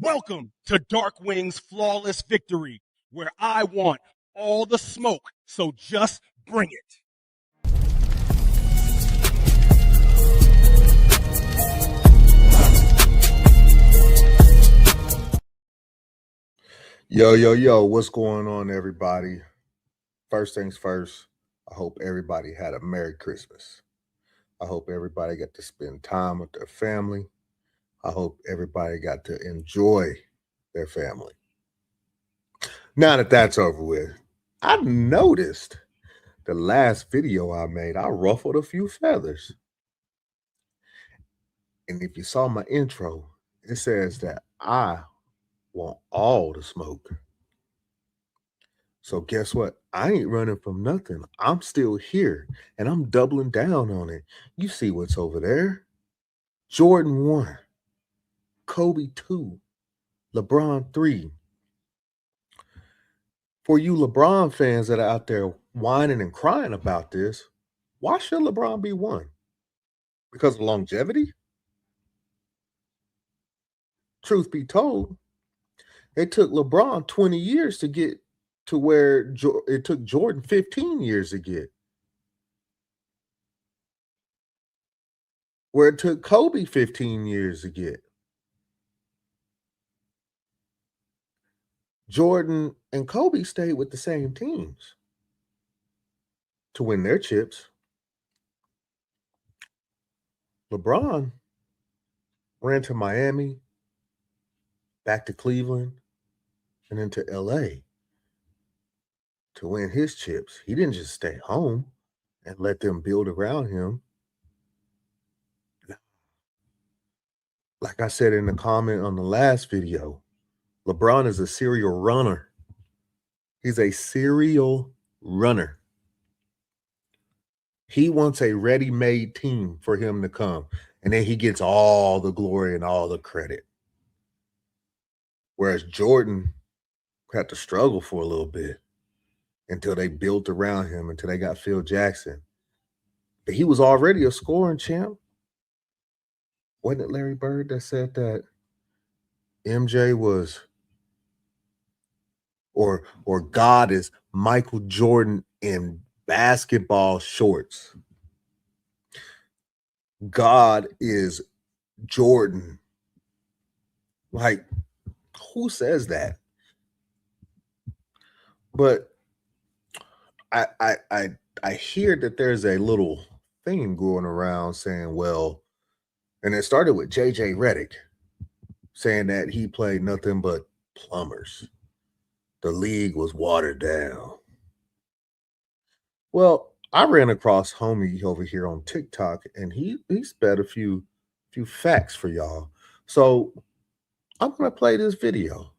Welcome to Darkwing's Flawless Victory, where I want all the smoke, so just bring it. Yo, what's going on, everybody? First things first, I hope everybody had a Merry Christmas. I hope everybody got to spend time with their family. I hope everybody got to enjoy their family. Now that that's over with, I noticed the last video I made, I ruffled a few feathers. And if you saw my intro, it says that I want all the smoke. So guess what? I ain't running from nothing. I'm still here and I'm doubling down on it. You see what's over there? Jordan 1, Kobe 2, LeBron 3. For you LeBron fans that are out there whining and crying about this, why should LeBron be 1? Because of longevity? Truth be told, it took LeBron 20 years to get to where it took Jordan 15 years to get. Where it took Kobe 15 years to get. Jordan and Kobe stayed with the same teams to win their chips. LeBron ran to Miami, back to Cleveland, and into LA to win his chips. He didn't just stay home and let them build around him. Like I said in the comment on the last video, LeBron is a serial runner. He's a serial runner. He wants a ready-made team for him to come, and then he gets all the glory and all the credit. Whereas Jordan had to struggle for a little bit until they built around him, until they got Phil Jackson. But he was already a scoring champ. Wasn't it Larry Bird that said that MJ was, or God is Michael Jordan in basketball shorts? God is Jordan. Like, who says that? But I hear that there's a little thing going around saying, well, and it started with JJ Redick saying that he played nothing but plumbers. The league was watered down. Well, I ran across homie over here on TikTok, and he spat a few facts for y'all. So I'm gonna play this video.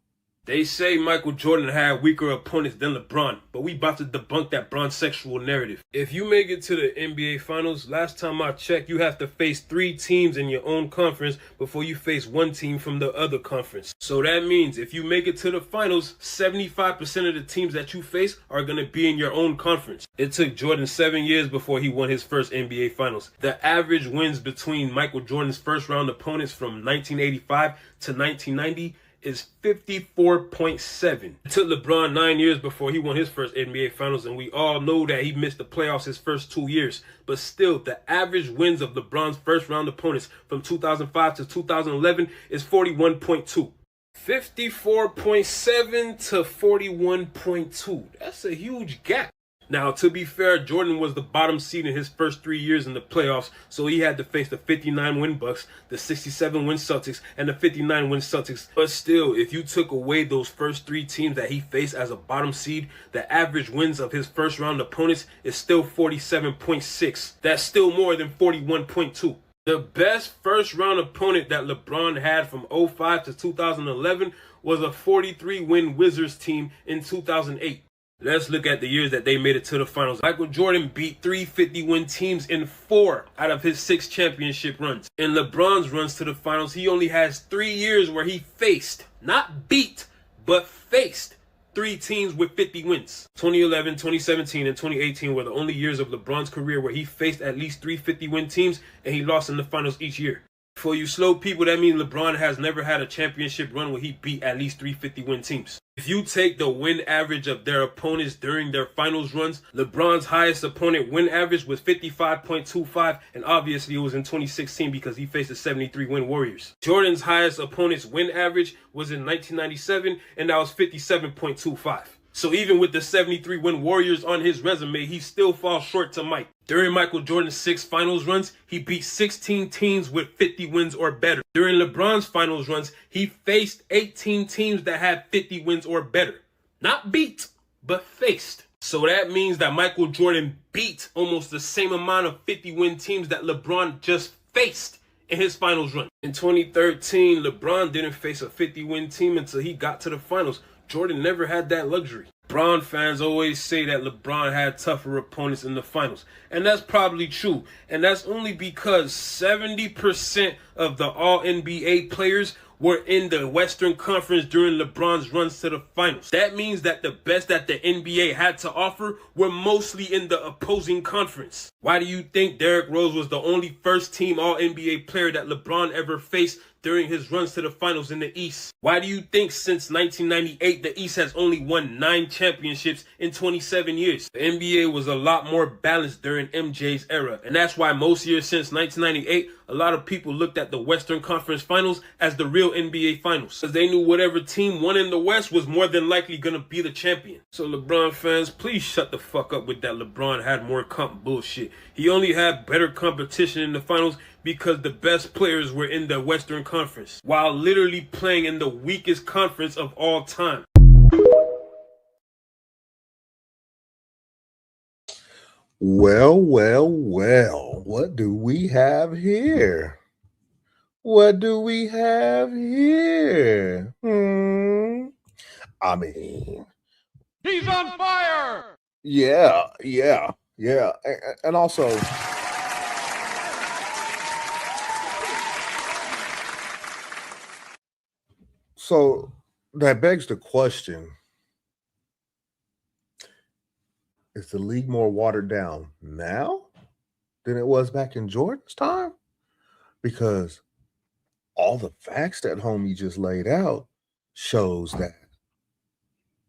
They say Michael Jordan had weaker opponents than LeBron, but we about to debunk that bronze-sexual narrative. If you make it to the NBA Finals, last time I checked, you have to face 3 teams in your own conference before you face 1 team from the other conference. So that means if you make it to the Finals, 75% of the teams that you face are going to be in your own conference. It took Jordan 7 years before he won his first NBA Finals. The average wins between Michael Jordan's first-round opponents from 1985 to 1990 is 54.7. It took LeBron 9 years before he won his first NBA Finals, and we all know that he missed the playoffs his first 2 years. But still, the average wins of LeBron's first-round opponents from 2005 to 2011 is 41.2. 54.7 to 41.2. That's a huge gap. Now, to be fair, Jordan was the bottom seed in his first 3 years in the playoffs, so he had to face the 59-win Bucks, the 67-win Celtics, and the 59-win Celtics. But still, if you took away those first 3 teams that he faced as a bottom seed, the average wins of his first-round opponents is still 47.6. That's still more than 41.2. The best first-round opponent that LeBron had from 05 to 2011 was a 43-win Wizards team in 2008. Let's look at the years that they made it to the finals. Michael Jordan beat 3 50-win teams in 4 out of his 6 championship runs. In LeBron's runs to the finals, he only has 3 years where he faced, not beat, but faced 3 teams with 50 wins. 2011, 2017, and 2018 were the only years of LeBron's career where he faced at least 3 50-win teams, and he lost in the finals each year. For you slow people, that means LeBron has never had a championship run where he beat at least 350-win teams. If you take the win average of their opponents during their finals runs, LeBron's highest opponent win average was 55.25, and obviously it was in 2016 because he faced the 73-win Warriors. Jordan's highest opponent's win average was in 1997, and that was 57.25. So even with the 73-win Warriors on his resume, he still falls short to Mike. During Michael Jordan's 6 finals runs, he beat 16 teams with 50 wins or better. During LeBron's finals runs, he faced 18 teams that had 50 wins or better. Not beat, but faced. So that means that Michael Jordan beat almost the same amount of 50-win teams that LeBron just faced in his finals run. In 2013, LeBron didn't face a 50-win team until he got to the finals. Jordan never had that luxury. LeBron fans always say that LeBron had tougher opponents in the finals. And that's probably true. And that's only because 70% of the All-NBA players were in the Western Conference during LeBron's runs to the finals. That means that the best that the NBA had to offer were mostly in the opposing conference. Why do you think Derrick Rose was the only first-team All-NBA player that LeBron ever faced during his runs to the finals in the East? Why do you think since 1998 the East has only won 9 championships in 27 years? The NBA was a lot more balanced during MJ's era, and that's why most years since 1998 a lot of people looked at the Western Conference Finals as the real NBA Finals, because they knew whatever team won in the West was more than likely going to be the champion. So LeBron fans, please shut the fuck up with that LeBron had more comp bullshit. He only had better competition in the finals because the best players were in the Western Conference, while literally playing in the weakest conference of all time. Well, what do we have here? What do we have here? I mean, He's on fire! yeah. And also, so that begs the question, is the league more watered down now than it was back in Jordan's time? Because all the facts that homie just laid out shows that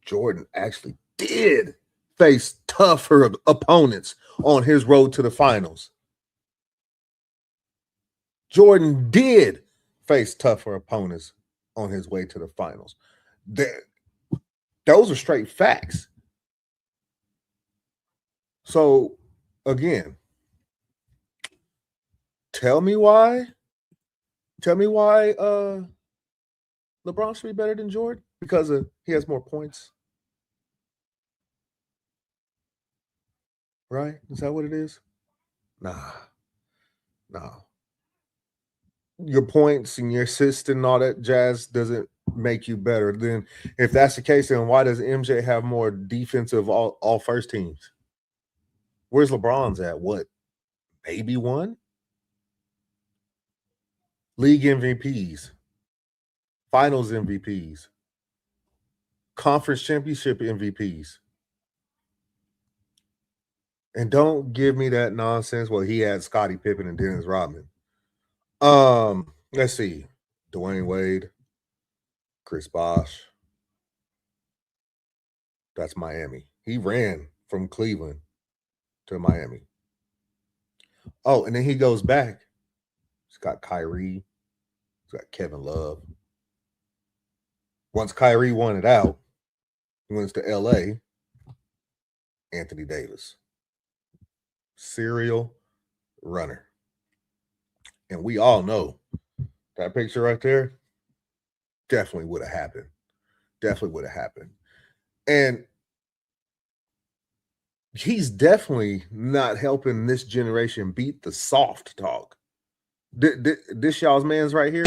Jordan actually did face tougher opponents on his road to the finals. Jordan did face tougher opponents on his way to the finals. Those are straight facts. So, again, tell me why LeBron should be better than Jordan? Because he has more points. Right? Is that what it is? Nah. Your points and your assist and all that jazz doesn't make you better. Then if that's the case, then why does MJ have more defensive all first teams? Where's LeBron's at? What? Maybe 1? League MVPs, finals MVPs, conference championship MVPs. And don't give me that nonsense. Well, he had Scottie Pippen and Dennis Rodman. Let's see. Dwayne Wade, Chris Bosh. That's Miami. He ran from Cleveland to Miami. Oh, and then he goes back. He's got Kyrie. He's got Kevin Love. Once Kyrie won it out, he went to LA. Anthony Davis. Serial runner. And we all know that picture right there definitely would have happened. And he's definitely not helping this generation beat the soft talk. This y'all's man's right here.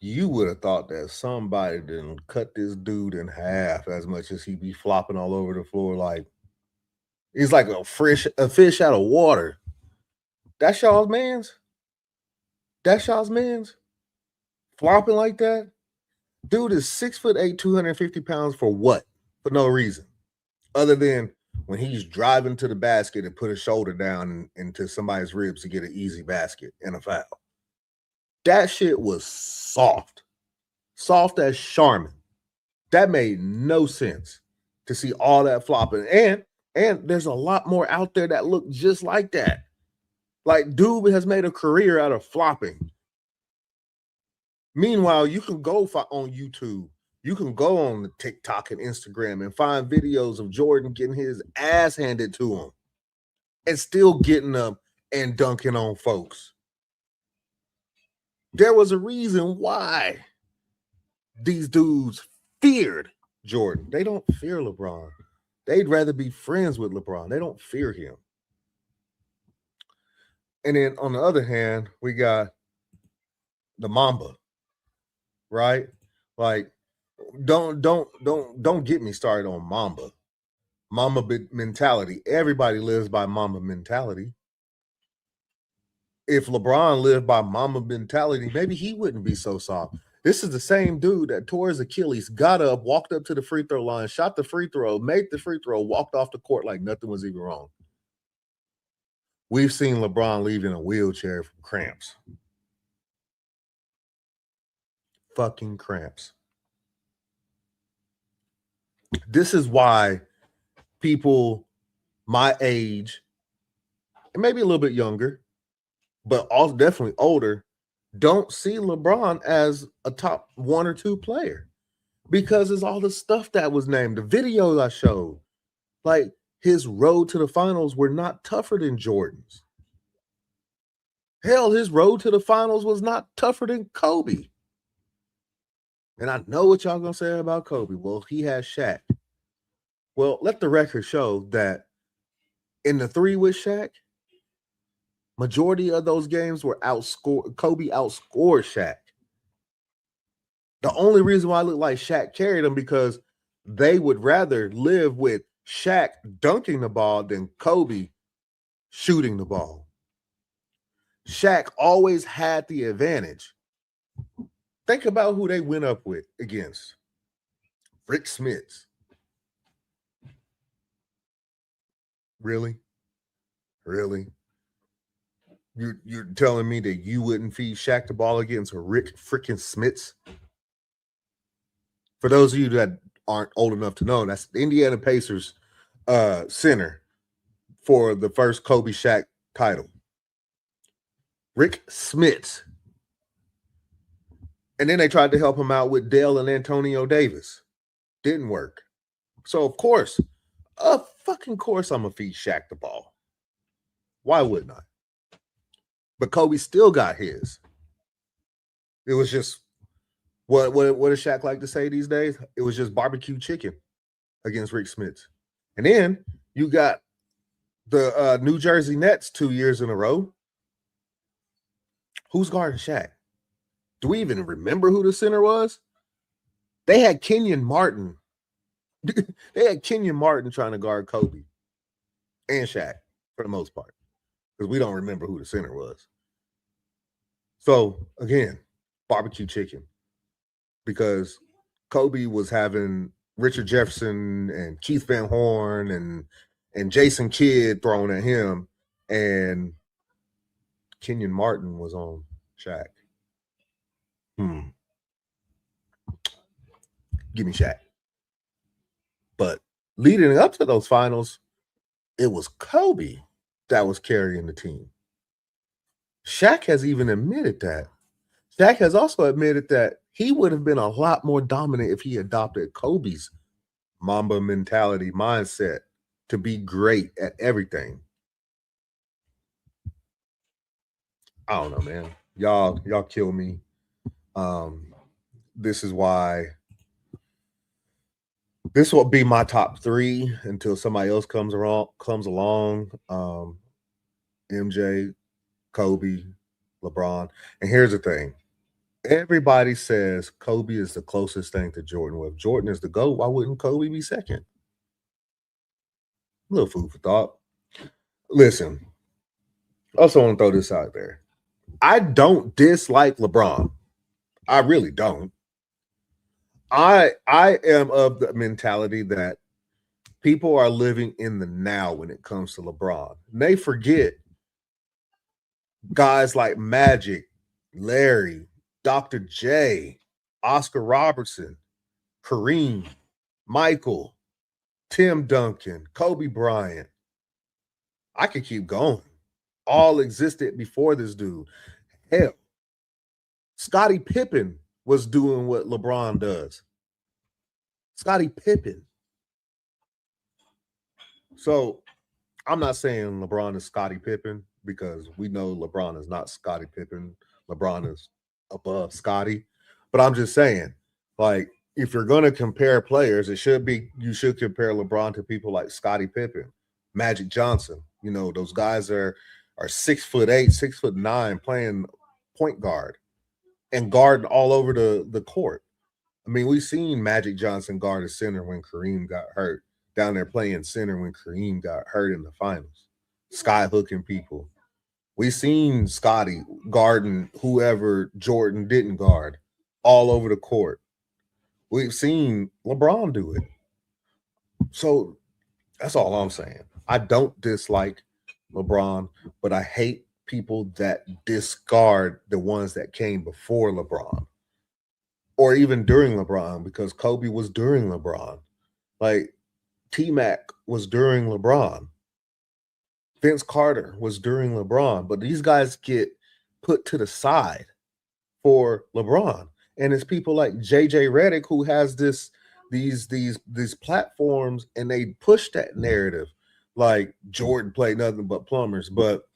you would have thought that somebody didn't cut this dude in half as much as he be flopping all over the floor like he's like a fish out of water. That's y'all's man's. That's y'all's man's. Flopping like that. Dude is 6'8", 250 pounds for what? For no reason. Other than when he's driving to the basket and put his shoulder down into somebody's ribs to get an easy basket and a foul. That shit was soft. Soft as Charmin. That made no sense to see all that flopping. And there's a lot more out there that look just like that. Like, dude has made a career out of flopping. Meanwhile, you can go on YouTube. You can go on the TikTok and Instagram and find videos of Jordan getting his ass handed to him and still getting up and dunking on folks. There was a reason why these dudes feared Jordan. They don't fear LeBron. They'd rather be friends with LeBron. They don't fear him. And then on the other hand, we got the Mamba, right? Like, don't get me started on Mamba. Mamba mentality. Everybody lives by Mamba mentality. If LeBron lived by Mamba mentality, maybe he wouldn't be so soft. This is the same dude that tore his Achilles, got up, walked up to the free throw line, shot the free throw, made the free throw, walked off the court like nothing was even wrong. We've seen LeBron leave in a wheelchair from cramps. Fucking cramps. This is why people my age, and maybe a little bit younger, but also definitely older, don't see LeBron as a top 1 or 2 player because it's all the stuff that was named, the videos I showed. Like, his road to the finals were not tougher than Jordan's. Hell, his road to the finals was not tougher than Kobe. And I know what y'all gonna say about Kobe. Well, he has Shaq. Well, let the record show that in the 3 with Shaq, majority of those games were Kobe outscored Shaq. The only reason why I look like Shaq carried them because they would rather live with Shaq dunking the ball than Kobe shooting the ball. Shaq always had the advantage. Think about who they went up with against. Rick Smits. Really? Really? You're telling me that you wouldn't feed Shaq the ball against a Rick freaking Smits? For those of you that aren't old enough to know, that's the Indiana Pacers center for the first Kobe Shaq title. Rick Smits. And then they tried to help him out with Dale and Antonio Davis. Didn't work. So, of course, I'm going to feed Shaq the ball. Why wouldn't I? But Kobe still got his. It was just, what does Shaq like to say these days? It was just barbecue chicken against Rick Smits. And then you got the New Jersey Nets 2 years in a row. Who's guarding Shaq? Do we even remember who the center was? They had Kenyon Martin. They had Kenyon Martin trying to guard Kobe and Shaq for the most part because we don't remember who the center was. So, again, barbecue chicken because Kobe was having Richard Jefferson and Keith Van Horn and Jason Kidd thrown at him, and Kenyon Martin was on Shaq. Give me Shaq. But leading up to those finals, it was Kobe that was carrying the team. Shaq has even admitted that. Shaq has also admitted that he would have been a lot more dominant if he adopted Kobe's Mamba mentality mindset to be great at everything. I don't know, man. Y'all kill me. This is why this will be my top 3 until somebody else comes along. MJ, Kobe, LeBron. And here's the thing. Everybody says Kobe is the closest thing to Jordan. Well, if Jordan is the GOAT, why wouldn't Kobe be second? A little food for thought. Listen, I also want to throw this out there. I don't dislike LeBron. I really don't. I am of the mentality that people are living in the now when it comes to LeBron. And they forget guys like Magic, Larry, Dr. J, Oscar Robertson, Kareem, Michael, Tim Duncan, Kobe Bryant. I could keep going. All existed before this dude. Hell, Scottie Pippen was doing what LeBron does. Scottie Pippen. So I'm not saying LeBron is Scottie Pippen because we know LeBron is not Scottie Pippen. LeBron is above Scottie. But I'm just saying, like, if you're going to compare players, you should compare LeBron to people like Scottie Pippen, Magic Johnson. You know, those guys are 6'8", 6'9", playing point guard and guarding all over the court. I mean, we've seen Magic Johnson guard a center when Kareem got hurt, down there playing center when Kareem got hurt in the finals, sky hooking people. We've seen Scottie guarding whoever Jordan didn't guard all over the court. We've seen LeBron do it. So that's all I'm saying. I don't dislike LeBron, but I hate people that discard the ones that came before LeBron or even during LeBron, because Kobe was during LeBron. Like T-Mac was during LeBron. Vince Carter was during LeBron. But these guys get put to the side for LeBron. And it's people like JJ Redick who has these platforms, and they push that narrative. Like Jordan played nothing but plumbers. But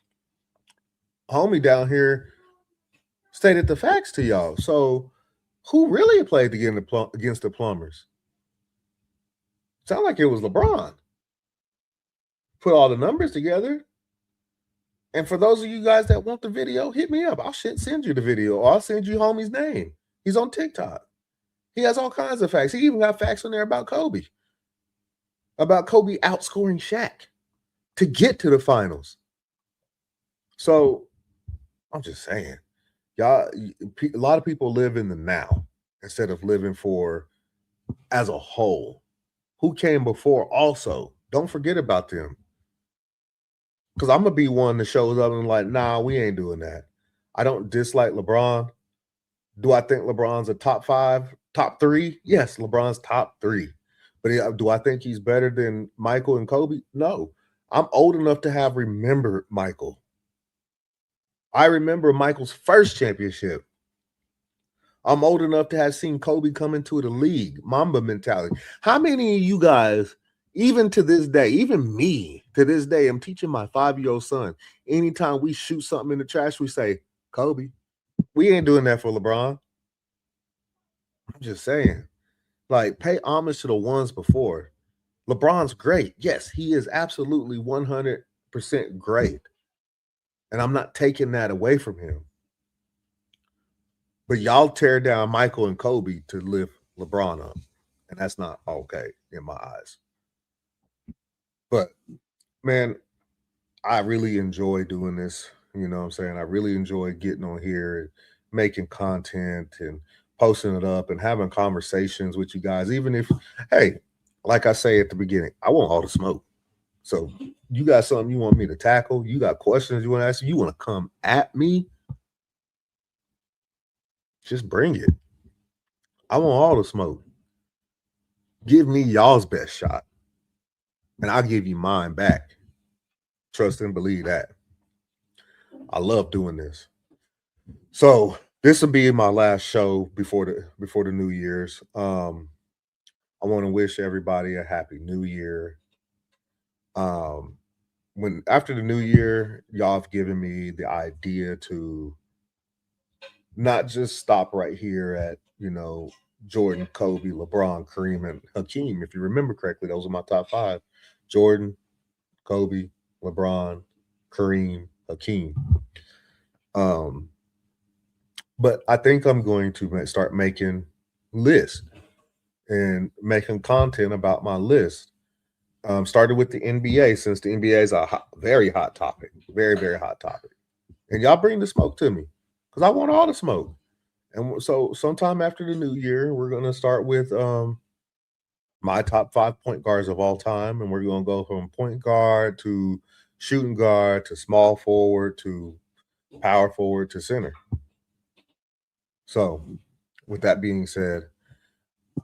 homie down here stated the facts to y'all. So who really played against the plumbers? Sound like it was LeBron. Put all the numbers together. And for those of you guys that want the video, hit me up. I'll send you the video, or I'll send you homie's name. He's on TikTok. He has all kinds of facts. He even got facts on there about Kobe outscoring Shaq to get to the finals. So I'm just saying, y'all, a lot of people live in the now instead of living for as a whole. Who came before also? Don't forget about them. Because I'm going to be one that shows up and like, nah, we ain't doing that. I don't dislike LeBron. Do I think LeBron's a top 5, top 3? Yes, LeBron's top 3. But do I think he's better than Michael and Kobe? No. I'm old enough to have remembered Michael. I remember Michael's first championship. I'm old enough to have seen Kobe come into the league. Mamba mentality. How many of you guys, even to this day, even me to this day, I'm teaching my 5-year-old son, anytime we shoot something in the trash, we say, Kobe. We ain't doing that for LeBron. I'm just saying. Like, pay homage to the ones before. LeBron's great. Yes, he is absolutely 100% great. And I'm not taking that away from him. But y'all tear down Michael and Kobe to lift LeBron up. And that's not okay in my eyes. But, man, I really enjoy doing this. You know what I'm saying? I really enjoy getting on here and making content and posting it up and having conversations with you guys. Even if, hey, like I say at the beginning, I want all the smoke. So you got something you want me to tackle? You got questions you want to ask? You want to come at me? Just bring it. I want all the smoke. Give me y'all's best shot, and I'll give you mine back. Trust and believe that. I love doing this. So this will be my last show before the New Year's. I want to wish everybody a happy New Year. When after the New Year, y'all have given me the idea to not just stop right here at, Jordan, Kobe, LeBron, Kareem, and Hakeem. If you remember correctly, those are my top 5. Jordan, Kobe, LeBron, Kareem, Hakeem. But I think I'm going to start making lists and making content about my list. Started with the NBA, since the NBA is a very hot topic, very, very hot topic. And y'all bring the smoke to me because I want all the smoke. And so sometime after the new year, we're going to start with my top 5 point guards of all time. And we're going to go from point guard to shooting guard to small forward to power forward to center. So with that being said,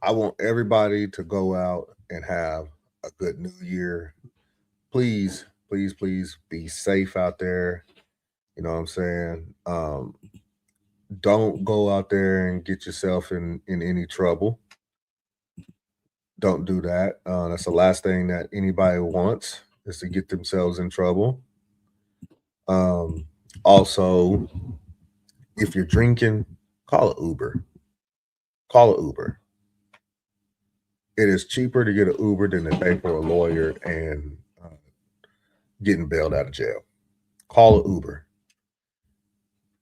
I want everybody to go out and have a good new year. Please, please, please be safe out there. You know what I'm saying? Don't go out there and get yourself in any trouble. Don't do that. That's the last thing that anybody wants, is to get themselves in trouble. Also, if you're drinking, call an Uber. Call an Uber. It is cheaper to get an Uber than to pay for a lawyer and getting bailed out of jail. Call an Uber.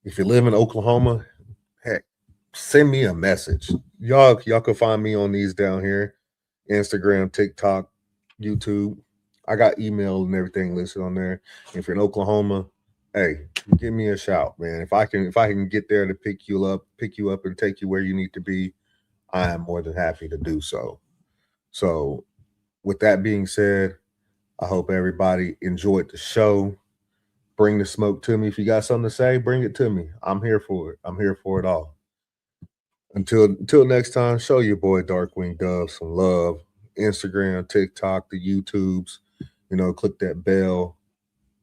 If you live in Oklahoma, heck, send me a message. Y'all can find me on these down here: Instagram, TikTok, YouTube. I got email and everything listed on there. If you're in Oklahoma, hey, give me a shout, man. If I can get there to pick you up and take you where you need to be, I am more than happy to do so. So with that being said, I hope everybody enjoyed the show. Bring the smoke to me. If you got something to say, bring it to me. I'm here for it. I'm here for it all. Until next time, show your boy DarkwingDubb some love. Instagram, TikTok, the YouTubes. Click that bell,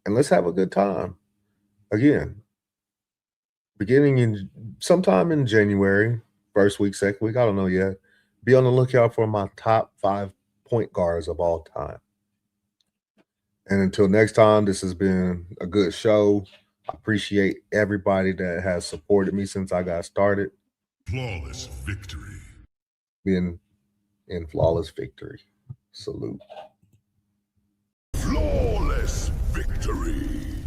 and let's have a good time. Again, beginning in sometime in January, first week, second week, I don't know yet. Be on the lookout for my top 5 point guards of all time. And until next time, this has been a good show. I appreciate everybody that has supported me since I got started. Flawless victory. Being in flawless victory. Salute. Flawless victory.